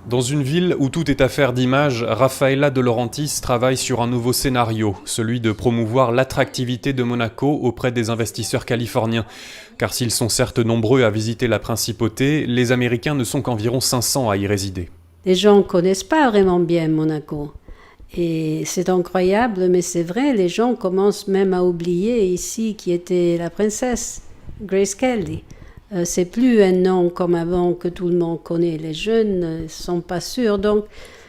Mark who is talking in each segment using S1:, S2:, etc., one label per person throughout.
S1: Dans une ville où tout est affaire d'image, Rafaela De Laurentiis travaille sur un nouveau scénario, celui de promouvoir l'attractivité de Monaco auprès des investisseurs californiens. Car s'ils sont certes nombreux à visiter la principauté, les Américains ne sont qu'environ 500 à y résider.
S2: Les gens ne connaissent pas vraiment bien Monaco. Et c'est incroyable, mais c'est vrai, les gens commencent même à oublier ici qui était la princesse, Grace Kelly. C'est plus un nom comme avant que tout le monde connaît. Les jeunes ne sont pas sûrs. Donc,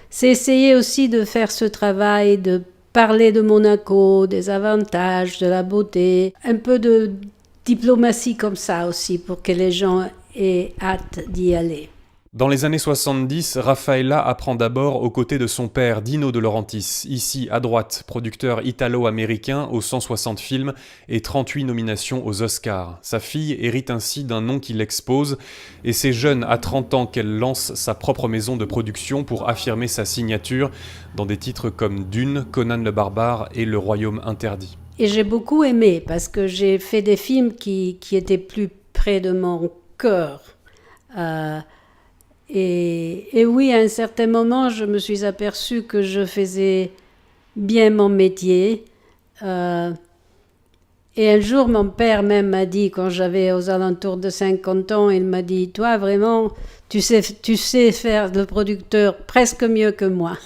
S2: c'est essayer aussi de faire ce travail, de parler de Monaco, des avantages, de la beauté, un peu de diplomatie comme ça aussi pour que les gens aient hâte d'y aller.
S1: Dans les années 70, Rafaela apprend d'abord aux côtés de son père Dino De Laurentiis, ici à droite, producteur italo-américain aux 160 films et 38 nominations aux Oscars. Sa fille hérite ainsi d'un nom qui l'expose, et c'est jeune, à 30 ans, qu'elle lance sa propre maison de production pour affirmer sa signature dans des titres comme Dune, Conan le Barbare et Le Royaume interdit.
S2: Et j'ai beaucoup aimé parce que j'ai fait des films qui étaient plus près de mon cœur. Et oui, à un certain moment, je me suis aperçue que je faisais bien mon métier. Et un jour, mon père même m'a dit, quand j'avais aux alentours de 50 ans, il m'a dit, toi, vraiment, tu sais faire le producteur presque mieux que moi.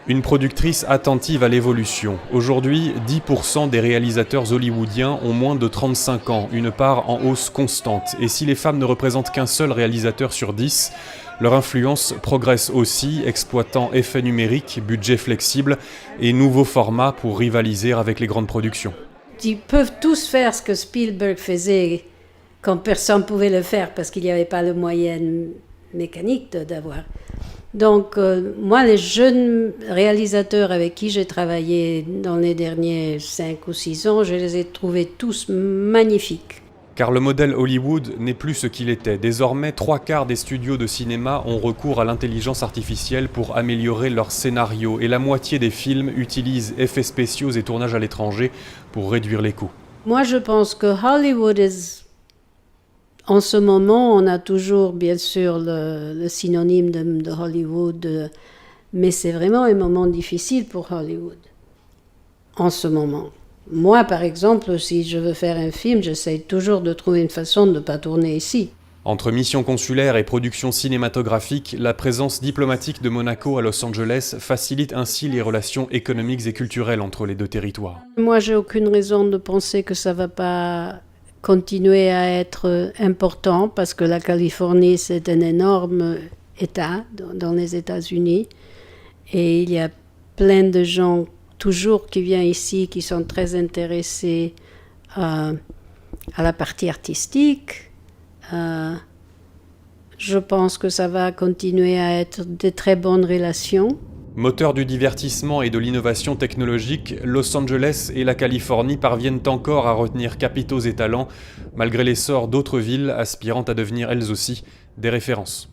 S1: Une productrice attentive à l'évolution. Aujourd'hui, 10% des réalisateurs hollywoodiens ont moins de 35 ans, une part en hausse constante. Et si les femmes ne représentent qu'un seul réalisateur sur 10, leur influence progresse aussi, exploitant effets numériques, budget flexible et nouveaux formats pour rivaliser avec les grandes productions.
S2: Ils peuvent tous faire ce que Spielberg faisait quand personne ne pouvait le faire parce qu'il n'y avait pas le moyen mécanique d'avoir. Donc, moi, les jeunes réalisateurs avec qui j'ai travaillé dans les derniers 5 ou 6 ans, je les ai trouvés tous magnifiques.
S1: Car le modèle Hollywood n'est plus ce qu'il était. Désormais, 3/4 des studios de cinéma ont recours à l'intelligence artificielle pour améliorer leurs scénarios, et la moitié des films utilisent effets spéciaux et tournages à l'étranger pour réduire les coûts.
S2: Moi, je pense que Hollywood est... En ce moment, on a toujours, bien sûr, le synonyme de Hollywood, mais c'est vraiment un moment difficile pour Hollywood, en ce moment. Moi, par exemple, si je veux faire un film, j'essaie toujours de trouver une façon de ne pas tourner ici.
S1: Entre mission consulaire et production cinématographique, la présence diplomatique de Monaco à Los Angeles facilite ainsi les relations économiques et culturelles entre les deux territoires.
S2: Moi, j'ai aucune raison de penser que ça ne va pas continuer à être important parce que la Californie, c'est un énorme État dans les États-Unis et il y a plein de gens toujours qui viennent ici qui sont très intéressés à la partie artistique. Je pense que ça va continuer à être de très bonnes relations.
S1: Moteur du divertissement et de l'innovation technologique, Los Angeles et la Californie parviennent encore à retenir capitaux et talents, malgré l'essor d'autres villes aspirant à devenir elles aussi des références.